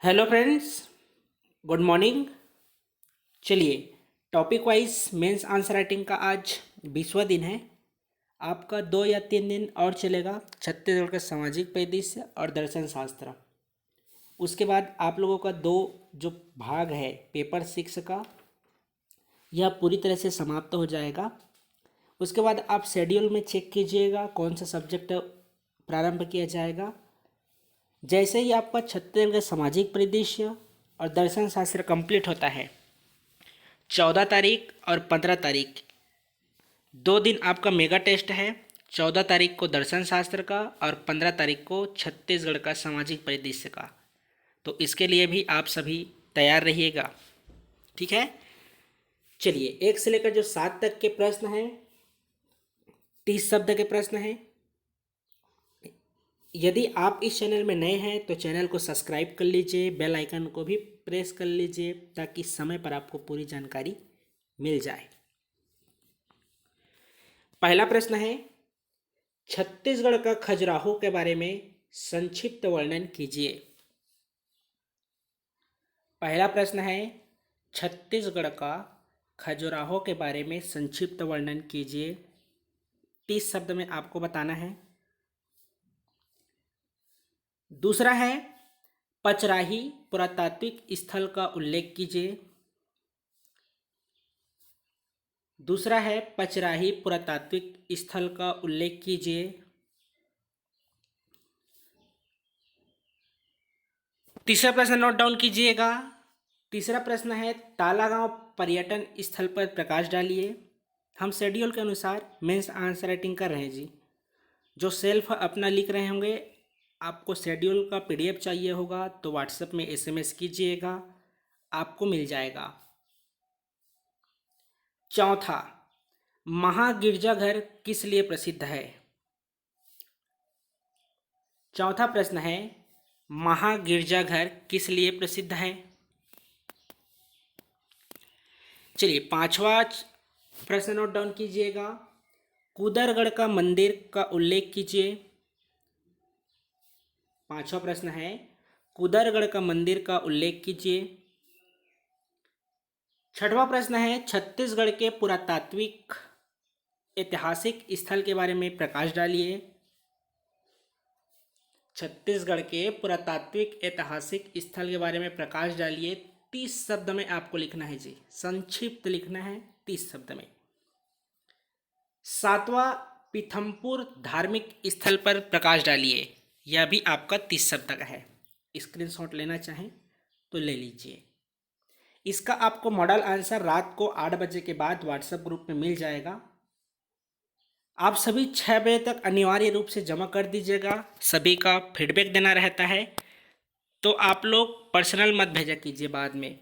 Hello friends, good morning. चलिए, topic wise mains answer writing का आज 20वां दिन है। आपका 2 या 3 दिन और चलेगा छत्तीसगढ़ का सामाजिक परिदृश्य और दर्शन शास्त्र। उसके बाद आप लोगों का दो जो भाग है पेपर 6 का, यह पूरी तरह से समाप्त हो जाएगा। उसके बाद आप शेड्यूल में चेक कीजिएगा कौन सा सब्जेक्ट प्रारंभ किया जाएगा। जैसे ही आपका छत्तीसगढ़ का सामाजिक परिदृश्य और दर्शन शास्त्र कंप्लीट होता है, 14 तारीख और 15 तारीख 2 दिन आपका मेगा टेस्ट है। 14 तारीख को दर्शन शास्त्र का और 15 तारीख को छत्तीसगढ़ का सामाजिक परिदृश्य का। तो इसके लिए भी आप सभी तैयार रहिएगा, ठीक है। चलिए, 1 से लेकर जो 7 तक के प्रश्न हैं, 30 शब्द के प्रश्न हैं। यदि आप इस चैनल में नए हैं तो चैनल को सब्सक्राइब कर लीजिए, बेल आइकन को भी प्रेस कर लीजिए ताकि समय पर आपको पूरी जानकारी मिल जाए। पहला प्रश्न है, छत्तीसगढ़ का खजुराहो के बारे में संक्षिप्त वर्णन कीजिए। पहला प्रश्न है, छत्तीसगढ़ का खजुराहो के बारे में संक्षिप्त वर्णन कीजिए। 30 शब्द में आपको बताना है। दूसरा है, पचराही पुरातात्विक स्थल का उल्लेख कीजिए। दूसरा है, पचराही पुरातात्विक स्थल का उल्लेख कीजिए। तीसरा प्रश्न नोट डाउन कीजिएगा। तीसरा प्रश्न है, तालागांव पर्यटन स्थल पर प्रकाश डालिए। हम शेड्यूल के अनुसार मेंस आंसर राइटिंग कर रहे हैं जी। जो सेल्फ अपना लिख रहे होंगे, आपको शेड्यूल का पीडीएफ चाहिए होगा तो व्हाट्सएप में एसएमएस कीजिएगा, आपको मिल जाएगा। चौथा, महागिरजाघर किस लिए प्रसिद्ध है। चौथा प्रश्न है, महागिरजाघर किस लिए प्रसिद्ध है। चलिए, पांचवा प्रश्न नोट डाउन कीजिएगा। कुदरगढ़ का मंदिर का उल्लेख कीजिए। पांचवा प्रश्न है, कुदरगढ़ का मंदिर का उल्लेख कीजिए। छठवां प्रश्न है, छत्तीसगढ़ के पुरातात्विक ऐतिहासिक स्थल के बारे में प्रकाश डालिए। छत्तीसगढ़ के पुरातात्विक ऐतिहासिक स्थल के बारे में प्रकाश डालिए। 30 शब्द में आपको लिखना है जी, संक्षिप्त लिखना है 30 शब्द में। सातवां, पीथमपुर धार्मिक स्थल पर प्रकाश डालिए। यह भी आपका 30 शब्द का है। स्क्रीनशॉट लेना चाहें तो ले लीजिए। इसका आपको मॉडल आंसर रात को 8 बजे के बाद व्हाट्सएप ग्रुप में मिल जाएगा। आप सभी 6 बजे तक अनिवार्य रूप से जमा कर दीजिएगा। सभी का फीडबैक देना रहता है, तो आप लोग पर्सनल मत भेजा कीजिए बाद में।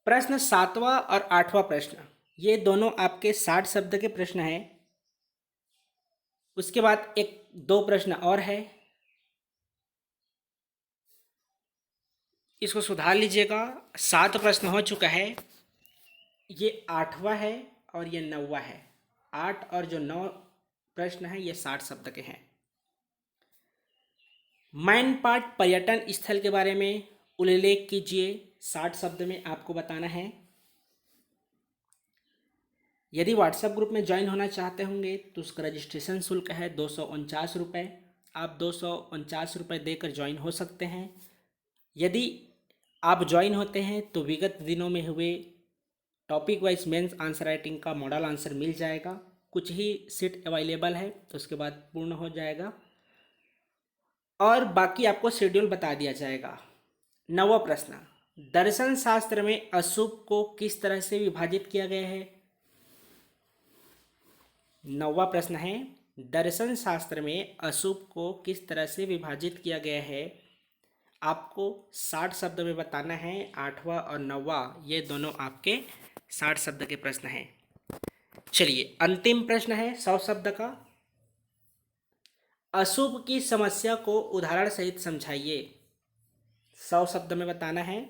प्रश्न 7वां और 8वां प्रश्न, ये दोनों आपके 60 शब्द के प्रश्न हैं। उसके बाद एक दो प्रश्न और है, इसको सुधार लीजिएगा। 7 प्रश्न हो चुका है, ये 8वां है और ये 9वां है। 8 और जो 9 प्रश्न है ये 60 शब्द के हैं। मैनपाट पर्यटन स्थल के बारे में उल्लेख कीजिए। 60 शब्द में आपको बताना है। यदि व्हाट्सएप ग्रुप में ज्वाइन होना चाहते होंगे तो उसका रजिस्ट्रेशन शुल्क है 249 रुपये। आप 249 रुपये देकर ज्वाइन हो सकते हैं। यदि आप ज्वाइन होते हैं तो विगत दिनों में हुए topic wise mains answer writing का मॉडल आंसर मिल जाएगा। कुछ ही सीट अवेलेबल है, तो उसके बाद पूर्ण हो जाएगा और बाकी आपको शेड्यूल बता दिया जाएगा। 9वां प्रश्न, दर्शन शास्त्र में अशुभ को किस तरह से विभाजित किया गया है। 9वां प्रश्न है, दर्शन शास्त्र में अशुभ को किस तरह से विभाजित किया गया है। आपको 60 शब्द में बताना है। 8वां और 9वां ये दोनों आपके 60 शब्द के प्रश्न हैं। चलिए, अंतिम प्रश्न है 100 शब्द का। अशुभ की समस्या को उदाहरण सहित समझाइए। 100 शब्द में बताना है।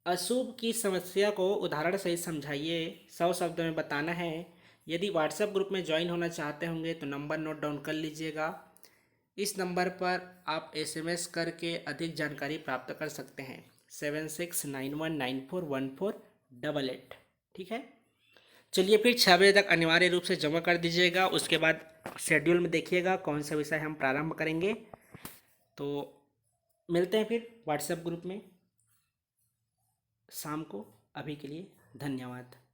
अशुभ की समस्या को उदाहरण सहित समझाइए, 100 शब्द में बताना है। यदि व्हाट्सएप ग्रुप में ज्वाइन होना चाहते होंगे तो नंबर नोट डाउन कर लीजिएगा। इस नंबर पर आप एसएमएस करके अधिक जानकारी प्राप्त कर सकते हैं 7691941488। ठीक है, चलिए फिर 6 बजे तक अनिवार्य रूप से जमा कर दीजिएगा। उसके बाद शेड्यूल में देखिएगा कौन सा विषय हम प्रारंभ करेंगे। तो मिलते हैं फिर व्हाट्सएप ग्रुप में शाम को। अभी के लिए धन्यवाद।